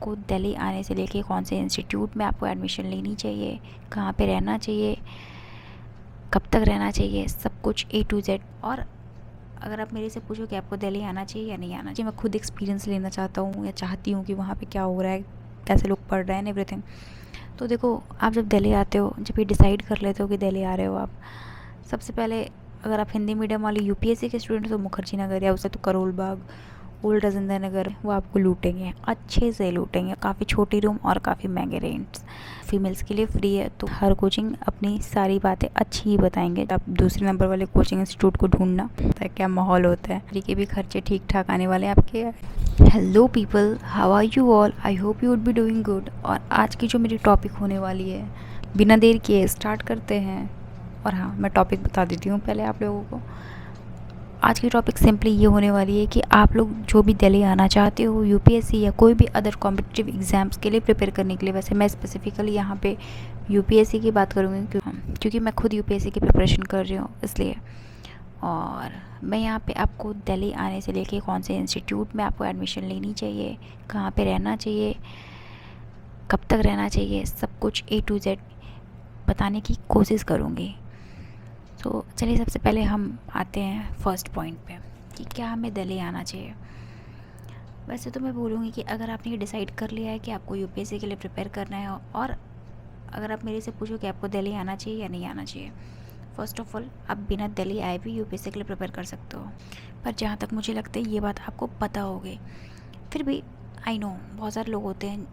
को दिल्ली आने से लेके कौन से इंस्टीट्यूट में आपको एडमिशन लेनी चाहिए, कहाँ पे रहना चाहिए, कब तक रहना चाहिए, सब कुछ A to Z। और अगर आप मेरे से पूछो कि आपको दिल्ली आना चाहिए या नहीं आना चाहिए, मैं खुद एक्सपीरियंस लेना चाहता हूँ या चाहती हूँ कि वहाँ पे क्या हो रहा है, कैसे लोग पढ़ रहे हैं, एवरीथिंग। तो देखो, आप जब दिल्ली आते हो, जब ये डिसाइड कर लेते हो कि दिल्ली आ रहे हो आप, सबसे पहले अगर आप हिंदी मीडियम वाले UPSC के स्टूडेंट हो तो मुखर्जी नगर या उससे तो करोल बाग, ओल्ड राजेंद्र नगर, वो आपको लूटेंगे, अच्छे से लूटेंगे। काफ़ी छोटी रूम और काफ़ी महंगे रेंट्स। फीमेल्स के लिए फ्री है, तो हर कोचिंग अपनी सारी बातें अच्छी ही बताएंगे। आप दूसरे नंबर वाले कोचिंग इंस्टीट्यूट को ढूंढना, क्या माहौल होता है, फ्री के भी खर्चे ठीक ठाक आने वाले हैं आपके। Hello people, how are you all, I hope you would be doing good. और आज की जो मेरी टॉपिक होने वाली है, बिना देर किए स्टार्ट करते हैं। और हाँ, मैं टॉपिक बता देती हूँ पहले आप लोगों को। आज की टॉपिक सिंपली ये होने वाली है कि आप लोग जो भी दिल्ली आना चाहते हो, UPSC या कोई भी अदर कॉम्पिटिटिव एग्ज़ाम्स के लिए प्रिपेयर करने के लिए, वैसे मैं स्पेसिफिकली यहाँ पे UPSC की बात करूँगी क्योंकि मैं खुद UPSC की प्रिपरेशन कर रही हूँ, इसलिए। और मैं यहाँ पे आपको दिल्ली आने से लेके कौन से इंस्टीट्यूट में आपको एडमिशन लेनी चाहिए, कहाँ पे रहना चाहिए, कब तक रहना चाहिए, सब कुछ A to Z बताने की कोशिश करूँगी। तो चलिए, सबसे पहले हम आते हैं फर्स्ट पॉइंट पे कि क्या हमें दिल्ली आना चाहिए। वैसे तो मैं बोलूँगी कि अगर आपने ये डिसाइड कर लिया है कि आपको UPSC के लिए प्रिपेयर करना है, और अगर आप मेरे से पूछो कि आपको दिल्ली आना चाहिए या नहीं आना चाहिए, फ़र्स्ट ऑफ़ ऑल आप बिना दिल्ली आए भी UPSC के लिए प्रिपेयर कर सकते हो। पर जहाँ तक मुझे लगता है ये बात आपको पता होगी। फिर भी आई नो बहुत सारे लोग होते हैं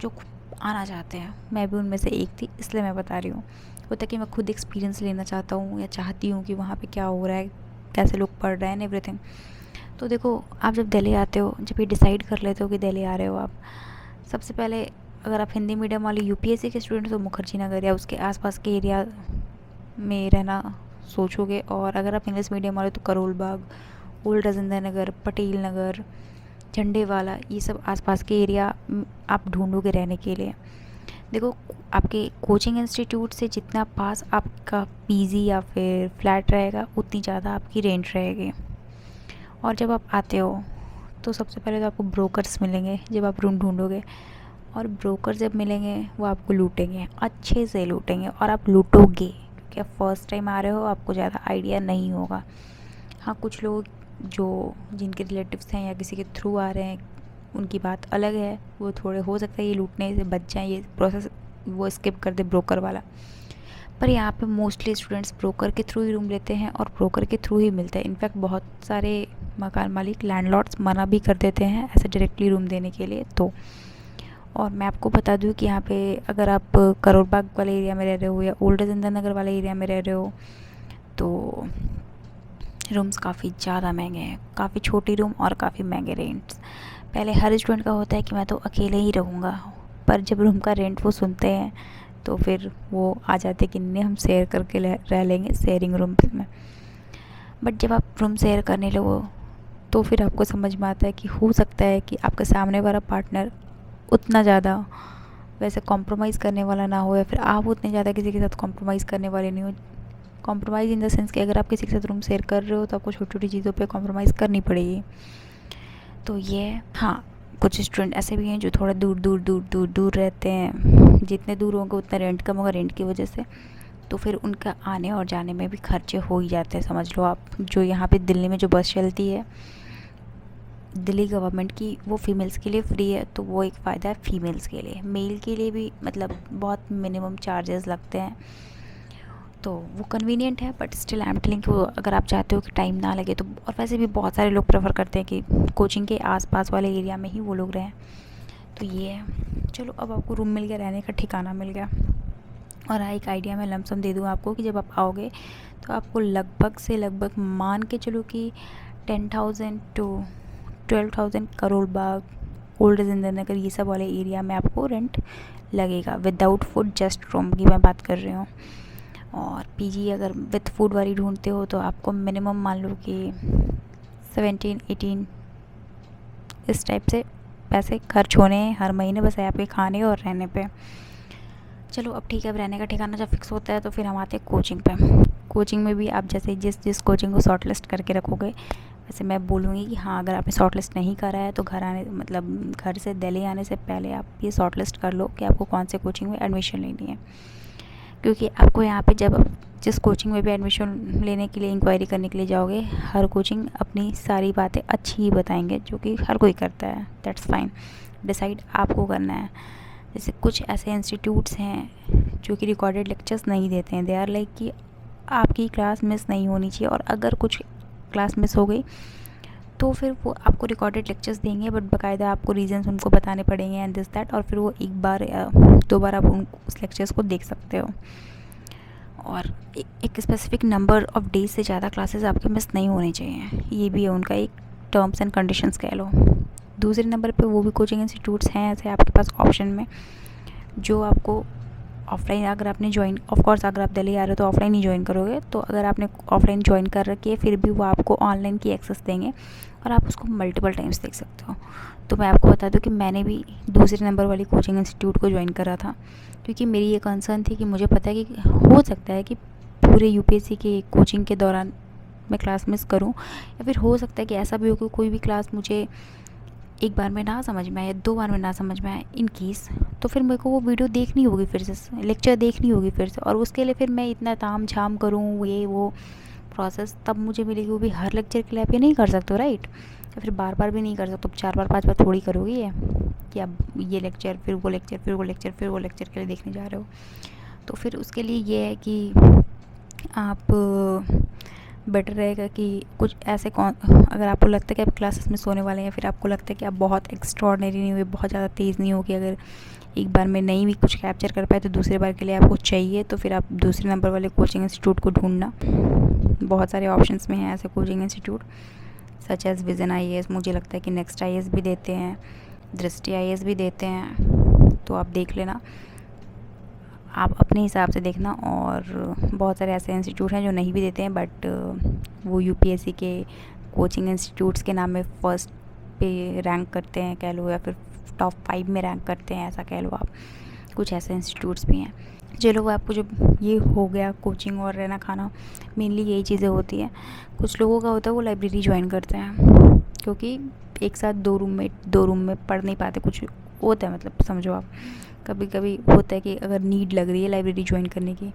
जो आना चाहते हैं, मैं भी उनमें से एक थी, इसलिए मैं बता रही हूँ। होता कि मैं खुद एक्सपीरियंस लेना चाहता हूँ या चाहती हूँ कि वहाँ पे क्या हो रहा है, कैसे लोग पढ़ रहे हैं, एवरीथिंग। तो देखो, आप जब दिल्ली आते हो, जब ये डिसाइड कर लेते हो कि दिल्ली आ रहे हो आप, सबसे पहले अगर आप हिंदी मीडियम वाले UPSC के स्टूडेंट हो तो मुखर्जी नगर या उसके आसपास के एरिया में रहना सोचोगे। और अगर आप इंग्लिश मीडियम वाले तो करोल बाग, ओल्ड राजेंद्र नगर, पटेल नगर, झंडे वाला, ये सब आसपास के एरिया आप ढूंढोगे रहने के लिए। देखो, आपके कोचिंग इंस्टीट्यूट से जितना पास आपका PG या फिर फ्लैट रहेगा, उतनी ज़्यादा आपकी रेंट रहेगी। और जब आप आते हो तो सबसे पहले तो आपको ब्रोकर्स मिलेंगे जब आप रूम ढूंढोगे, और ब्रोकर जब मिलेंगे वो आपको लूटेंगे, अच्छे से लूटेंगे। और आप लूटोगे क्योंकि आप फर्स्ट टाइम आ रहे हो, आपको ज़्यादा आइडिया नहीं होगा। हाँ, कुछ लोग जो जिनके रिलेटिव्स हैं या किसी के थ्रू आ रहे हैं, उनकी बात अलग है, वो थोड़े हो सकता है ये लूटने से बच जाएँ, ये प्रोसेस वो स्किप कर दे ब्रोकर वाला। पर यहाँ पे मोस्टली स्टूडेंट्स ब्रोकर के थ्रू ही रूम लेते हैं और ब्रोकर के थ्रू ही मिलता है। इनफैक्ट बहुत सारे मकान मालिक, लैंडलॉर्ड्स मना भी कर देते हैं ऐसे डायरेक्टली रूम देने के लिए। तो और मैं आपको बता दूँ कि यहाँ पे अगर आप करोल बाग वाले एरिया में रह रहे हो या ओल्ड राजेंद्र नगर वाले एरिया में रह रहे हो तो रूम्स काफ़ी ज़्यादा महंगे हैं, काफ़ी छोटी रूम और काफ़ी महंगे रेंट्स। पहले हर स्टूडेंट का होता है कि मैं तो अकेले ही रहूँगा, पर जब रूम का रेंट वो सुनते हैं तो फिर वो आ जाते कि नहीं, हम शेयर करके रह लेंगे शेयरिंग रूम में। बट जब आप रूम शेयर करने लगो तो फिर आपको समझ में आता है कि हो सकता है कि आपके सामने वाला पार्टनर उतना ज़्यादा वैसे कॉम्प्रोमाइज़ करने वाला ना हो, या फिर आप उतने ज़्यादा किसी के साथ कॉम्प्रोमाइज़ करने वाले नहीं हो। कॉम्प्रोमाइज़ इन द सेंस कि अगर आप किसी के साथ रूम शेयर कर रहे हो तो आपको छोटी छोटी चीज़ों पे कॉम्प्रोमाइज़ करनी पड़ेगी। तो ये, हाँ, कुछ स्टूडेंट ऐसे भी हैं जो थोड़ा दूर रहते हैं। जितने दूर होंगे उतना रेंट कम होगा, रेंट की वजह से। तो फिर उनका आने और जाने में भी खर्चे हो ही जाते हैं, समझ लो आप। जो यहाँ पे दिल्ली में जो बस चलती है दिल्ली गवर्नमेंट की, वो फीमेल्स के लिए फ्री है, तो वो एक फ़ायदा है फीमेल्स के लिए। मेल के लिए भी मतलब बहुत मिनिमम चार्जेस लगते हैं, तो वो कन्वीनियंट है। But still I am telling कि वो अगर आप चाहते हो कि टाइम ना लगे तो। और वैसे भी बहुत सारे लोग प्रेफर करते हैं कि कोचिंग के आसपास वाले एरिया में ही वो लोग रहें। तो ये है। चलो, अब आपको रूम मिल गया, रहने का ठिकाना मिल गया। और हाँ, एक आइडिया मैं लमसम दे दूँ आपको कि जब आप आओगे तो आपको लगभग से लगभग मान के चलो कि 10,000 to 12,000 करोल बाग, ओल्ड राजेंद्र नगर, ये सब वाले एरिया में आपको रेंट लगेगा विदाउट फूड, जस्ट रूम की मैं बात कर रही हूँ। और PG अगर विथ फूड वाली ढूंढते हो तो आपको मिनिमम मान लो कि 17-18 इस टाइप से पैसे खर्च होने हैं हर महीने, बस आपके खाने और रहने पे। चलो, अब ठीक है, अब रहने का ठिकाना जब फिक्स होता है तो फिर हम आते हैं कोचिंग पे। कोचिंग में भी आप जैसे जिस कोचिंग को शॉर्ट लिस्ट करके रखोगे वैसे मैं बोलूँगी कि हाँ, अगर आपने शॉर्ट लिस्ट नहीं करा है तो घर से दिल्ली आने से पहले आप ये शॉर्ट लिस्ट कर लो कि आपको कौन से कोचिंग में एडमिशन लेनी है, क्योंकि आपको यहाँ पे जब आप जिस कोचिंग में भी एडमिशन लेने के लिए इंक्वायरी करने के लिए जाओगे, हर कोचिंग अपनी सारी बातें अच्छी ही बताएंगे, जो कि हर कोई करता है, दैट्स फाइन। डिसाइड आपको करना है। जैसे कुछ ऐसे इंस्टीट्यूट्स हैं जो कि रिकॉर्डेड लेक्चर्स नहीं देते हैं, दे आर लाइक कि आपकी क्लास मिस नहीं होनी चाहिए, और अगर कुछ क्लास मिस हो गई तो फिर वो आपको रिकॉर्डेड लेक्चर्स देंगे, बट बाकायदा आपको रीजंस उनको बताने पड़ेंगे एंड दिस दैट, और फिर वो एक बार या दो बार आप उस लेक्चर्स को देख सकते हो। और एक स्पेसिफिक नंबर ऑफ़ डेज से ज़्यादा क्लासेस आपके मिस नहीं होने चाहिए, ये भी है उनका एक टर्म्स एंड कंडीशंस कह लो। दूसरे नंबर पे वो भी कोचिंग इंस्टीट्यूट्स हैं ऐसे आपके पास ऑप्शन में, जो आपको ऑफलाइन, अगर आपने ज्वाइन, ऑफ कोर्स अगर आप दिल्ली आ रहे हो तो ऑफलाइन ही ज्वाइन करोगे, तो अगर आपने ऑफलाइन ज्वाइन कर रखी है फिर भी वो आपको ऑनलाइन की एक्सेस देंगे और आप उसको मल्टीपल टाइम्स देख सकते हो। तो मैं आपको बता दूं कि मैंने भी दूसरे नंबर वाली कोचिंग इंस्टीट्यूट को ज्वाइन करा था, क्योंकि मेरी ये कंसर्न थी कि मुझे पता है कि हो सकता है कि पूरे यूपीएससी के कोचिंग के दौरान मैं क्लास मिस करूं, या फिर हो सकता है कि ऐसा भी हो कि कोई भी क्लास मुझे एक बार में ना समझ में आए या 2 बार में ना समझ में आए इन केस, तो फिर मेरे को वो वीडियो देखनी होगी फिर से, लेक्चर देखनी होगी फिर से, और उसके लिए फिर मैं इतना ताम झाम करूँ ये वो प्रोसेस तब मुझे मिलेगी, वो भी हर लेक्चर के लिए आप ये नहीं कर सकते हो, राइट। या फिर बार बार भी नहीं कर सकते, 4 बार 5 बार थोड़ी करोगे ये कि आप ये लेक्चर फिर वो लेक्चर फिर वो लेक्चर फिर वो लेक्चर के लिए देखने जा रहे हो। तो फिर उसके लिए ये है कि आप बेटर रहेगा कि कुछ ऐसे अगर आपको लगता है कि आप क्लासेस मिस होने वाले हैं, या फिर आपको लगता है कि आप बहुत एक्स्ट्रॉर्डनरी नहीं हुए, बहुत ज़्यादा तेज़ नहीं हो कि अगर एक बार में नहीं भी कुछ कैप्चर कर पाए तो दूसरे बार के लिए आपको चाहिए, तो फिर आप दूसरे नंबर वाले कोचिंग इंस्टीट्यूट को ढूंढना। बहुत सारे ऑप्शंस में हैं ऐसे coaching institute, such as vision IAS, मुझे लगता है कि नेक्स्ट IAS भी देते हैं, दृष्टि IAS भी देते हैं, तो आप देख लेना, आप अपने हिसाब से देखना। और बहुत सारे ऐसे इंस्टीट्यूट हैं जो नहीं भी देते हैं, बट वो यूपीएससी के कोचिंग इंस्टीट्यूट्स के नाम में फर्स्ट पे रैंक करते हैं कह लो, या फिर टॉप 5 में रैंक करते हैं ऐसा कह लो आप। कुछ ऐसे इंस्टीट्यूट्स भी हैं। चलो आपको जब ये हो गया कोचिंग और रहना खाना, मेनली यही चीज़ें होती हैं। कुछ लोगों का होता है वो लाइब्रेरी ज्वाइन करते हैं, क्योंकि एक साथ दो रूम में पढ़ नहीं पाते, कुछ होता है, मतलब समझो आप, कभी कभी होता है कि अगर नीड लग रही है लाइब्रेरी ज्वाइन करने की,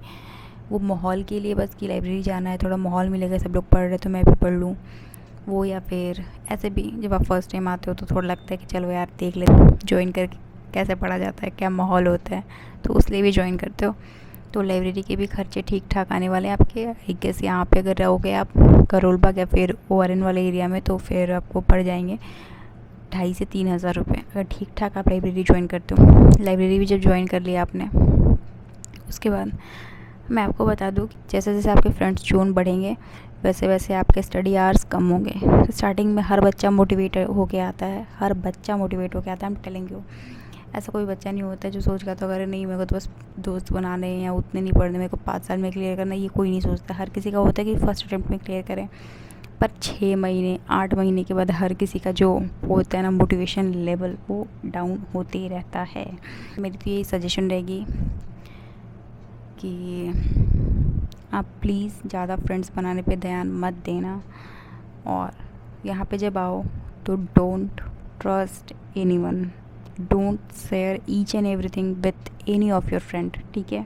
वो माहौल के लिए बस कि लाइब्रेरी जाना है, थोड़ा माहौल मिलेगा, सब लोग पढ़ रहे तो मैं भी पढ़ लूँ वो, या फिर ऐसे भी जब आप फर्स्ट टाइम आते हो तो थोड़ा लगता है कि चलो यार देख ले ज्वाइन करके कैसे पढ़ा जाता है, क्या माहौल होता है, तो उसलिए भी ज्वाइन करते हो। तो लाइब्रेरी के भी खर्चे ठीक ठाक आने वाले हैं आपके। आई गेस यहाँ पे अगर रहोगे आप करोल बाग या फिर ORN वाले एरिया में, तो फिर आपको पड़ जाएंगे 2,500 से 3,000 रुपये, अगर ठीक ठाक आप लाइब्रेरी ज्वाइन करते हो। लाइब्रेरी भी जब ज्वाइन कर लिया आपने, उसके बाद मैं आपको बता दूँ कि जैसे जैसे आपके फ्रेंड्स जोन बढ़ेंगे वैसे वैसे आपके स्टडी आवर्स कम होंगे। स्टार्टिंग में हर बच्चा मोटिवेट होके आता है, हर बच्चा मोटिवेट होके आता है, हम टेलिंग यू। ऐसा कोई बच्चा नहीं होता है जो सोच रहा था अगर नहीं मेरे को तो बस दोस्त बनाने हैं या उतने नहीं पढ़ने, मेरे को 5 साल में क्लियर करना, ये कोई नहीं सोचता। हर किसी का होता है कि फर्स्ट अटैम्प्ट में क्लियर करें, पर 6 महीने 8 महीने के बाद हर किसी का जो होता है ना मोटिवेशन लेवल, वो डाउन होते ही रहता है। मेरी तो यही सजेशन रहेगी कि आप प्लीज़ ज़्यादा फ्रेंड्स बनाने पे ध्यान मत देना, और यहाँ पे जब आओ तो don't trust anyone, don't share each and everything with any of your friend, ठीक है,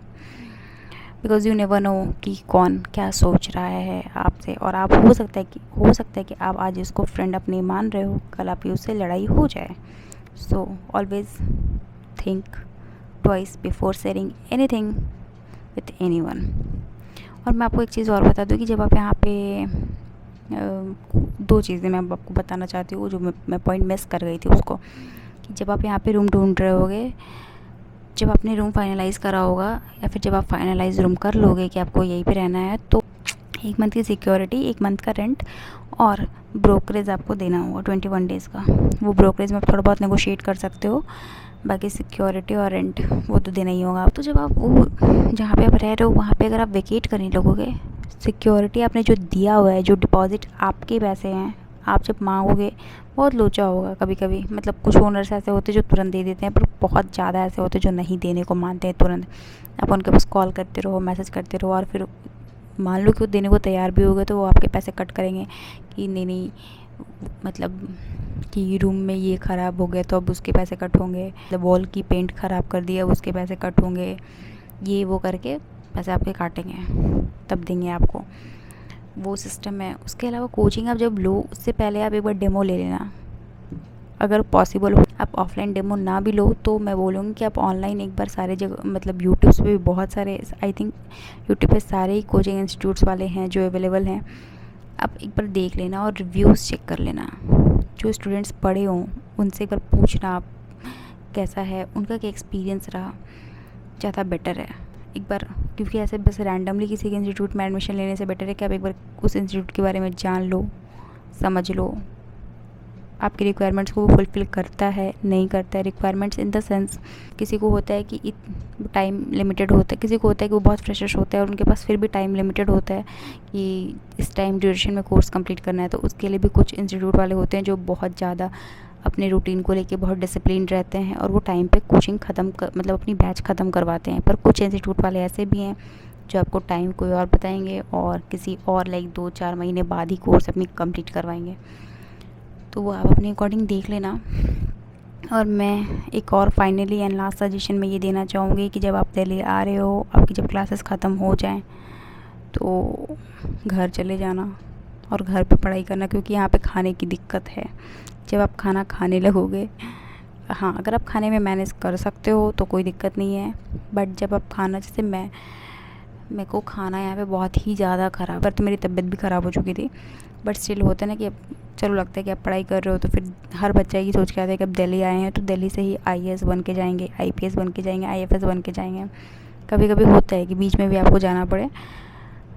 बिकॉज़ यू नेवर नो कि कौन क्या सोच रहा है आपसे, और आप हो सकता है कि आप आज इसको फ्रेंड अपने मान रहे हो, कल आपकी उससे लड़ाई हो जाए। So always think twice before sharing anything with anyone. और मैं आपको एक चीज़ और बता दूँ कि जब आप यहाँ पे 2 चीज़ें मैं आपको बताना चाहती हूँ, जो मैं पॉइंट मिस कर गई थी उसको, कि जब आप यहाँ पे रूम ढूंढ रहे होगे, जब आपने रूम फाइनलाइज़ करा होगा, या फिर जब आप फाइनलाइज़ रूम कर लोगे कि आपको यहीं पे रहना है, तो 1 मंथ की सिक्योरिटी, 1 मंथ का रेंट और ब्रोकरेज आपको देना होगा 21 डेज़ का। वो ब्रोकरेज में आप थोड़ा बहुत नेगोशिएट कर सकते हो, बाकी सिक्योरिटी और रेंट वो तो देना ही होगा। तो जब आप वो जहाँ पे आप रह रहे हो वहाँ पे अगर आप वेकेट करने लगोगे, सिक्योरिटी आपने जो दिया हुआ है, जो डिपॉज़िट आपके पैसे हैं, आप जब मांगोगे बहुत लोचा होगा कभी कभी, मतलब कुछ ओनर्स ऐसे होते हैं जो तुरंत दे देते हैं, पर बहुत ज़्यादा ऐसे होते हैं जो नहीं देने को मानते हैं तुरंत। आप उनके पास कॉल करते रहो, मैसेज करते रहो, और फिर मान लो कि वो देने को तैयार भी हो गए तो वो आपके पैसे कट करेंगे कि नहीं मतलब कि रूम में ये ख़राब हो गया तो अब उसके पैसे कट होंगे, मतलब वॉल की पेंट ख़राब कर दिया अब उसके पैसे कट होंगे, ये वो करके पैसे आपके काटेंगे तब देंगे आपको, वो सिस्टम है। उसके अलावा कोचिंग आप जब लो उससे पहले आप एक बार डेमो ले लेना, अगर पॉसिबल हो आप ऑफलाइन डेमो ना भी लो तो मैं बोलूँगी कि आप ऑनलाइन एक बार सारे जगह मतलब यूट्यूब पे भी बहुत सारे, आई थिंक यूट्यूब पे सारे ही कोचिंग इंस्टीट्यूट्स वाले हैं जो अवेलेबल हैं, आप एक बार देख लेना और रिव्यूज़ चेक कर लेना। जो स्टूडेंट्स पढ़े हों उनसे एक बार पूछना आप कैसा है, उनका क्या एक्सपीरियंस रहा, ज़्यादा बेटर है एक बार, क्योंकि ऐसे बस रैंडमली किसी के इंस्टीट्यूट में एडमिशन लेने से बेटर है कि आप एक बार उस इंस्टीट्यूट के बारे में जान लो, समझ लो, आपकी रिक्वायरमेंट्स को वो फुलफ़िल करता है नहीं करता है। रिक्वायरमेंट्स इन द सेंस किसी को होता है कि टाइम लिमिटेड होता है, किसी को होता है कि वो बहुत फ्रेशर्स होता है और उनके पास फिर भी टाइम लिमिटेड होता है कि इस टाइम ड्यूरेशन में कोर्स कंप्लीट करना है, तो उसके लिए भी कुछ इंस्टीट्यूट वाले होते हैं जो बहुत ज़्यादा अपने रूटीन को लेके बहुत डिसिप्लिन रहते हैं और वो टाइम पे कोचिंग मतलब अपनी बैच ख़त्म करवाते हैं। पर कुछ इंस्टीट्यूट वाले ऐसे भी हैं जो आपको टाइम कोई और बताएंगे और किसी और लाइक 2-4 महीने बाद ही कोर्स अपनी कंप्लीट करवाएंगे, तो वो आप अपने अकॉर्डिंग देख लेना। और मैं एक और फाइनली एंड लास्ट सजेशन में ये देना चाहूँगी कि जब आप दिल्ली आ रहे हो, आपकी जब क्लासेस ख़त्म हो जाएं तो घर चले जाना और घर पे पढ़ाई करना, क्योंकि यहाँ पे खाने की दिक्कत है। जब आप खाना खाने लगोगे, हाँ अगर आप खाने में मैनेज कर सकते हो तो कोई दिक्कत नहीं है, बट जब आप खाना, जैसे मेरे को खाना यहाँ पे बहुत ही ज़्यादा ख़राब, पर तो मेरी तबीयत भी ख़राब हो चुकी थी, बट स्टिल होता है ना कि अब चलो लगता है कि आप पढ़ाई कर रहे हो तो फिर हर बच्चा ही सोच के आता है कि अब दिल्ली आए हैं तो दिल्ली से ही IAS बन के जाएंगे, IPS बन के जाएंगे, IFS बन के जाएंगे। कभी कभी होता है कि बीच में भी आपको जाना पड़े,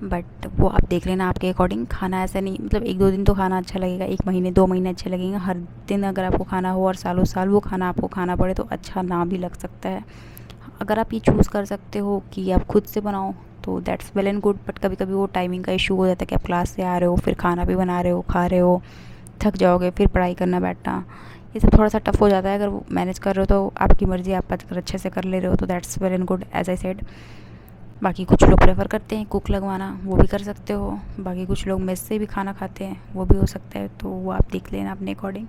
बट वो आप देख लेना आपके अकॉर्डिंग। खाना ऐसा नहीं, मतलब 1-2 दिन तो खाना अच्छा लगेगा, 1 महीने 2 महीने अच्छे लगेंगे, हर दिन अगर आपको खाना हो और सालों साल वो खाना आपको खाना पड़े तो अच्छा ना भी लग सकता है। अगर आप ये चूज़ कर सकते हो कि आप खुद से बनाओ तो that's well and good, but कभी कभी वो टाइमिंग का इशू हो जाता है कि आप क्लास से आ रहे हो फिर खाना भी बना रहे हो, खा रहे हो, थक जाओगे, फिर पढ़ाई करना बैठना, ये सब थोड़ा सा टफ़ हो जाता है। अगर वो मैनेज कर रहे हो तो आपकी मर्ज़ी, आप अगर अच्छे से कर ले रहे हो तो that's well and good as I said. बाकी कुछ लोग प्रेफर करते हैं कुक लगवाना, वो भी कर सकते हो। बाकी कुछ लोग मेस से भी खाना खाते हैं, वो भी हो सकता है, तो वो आप देख लेना अपने अकॉर्डिंग।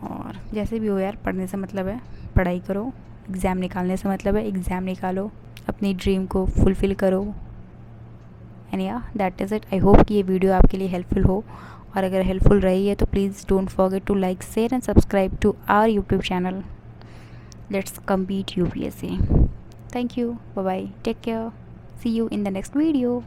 और जैसे भी हो यार, पढ़ने से मतलब है, पढ़ाई करो, एग्ज़ाम निकालने से मतलब है, एग्ज़ाम निकालो, अपनी ड्रीम को फुलफ़िल करो। एंड या that is it. I hope कि ये वीडियो आपके लिए हेल्पफुल हो, और अगर हेल्पफुल रही है तो please don't forget to like, share and subscribe to our YouTube channel. Let's compete UPSC. Thank you. Bye bye. Take care. See you in the next video.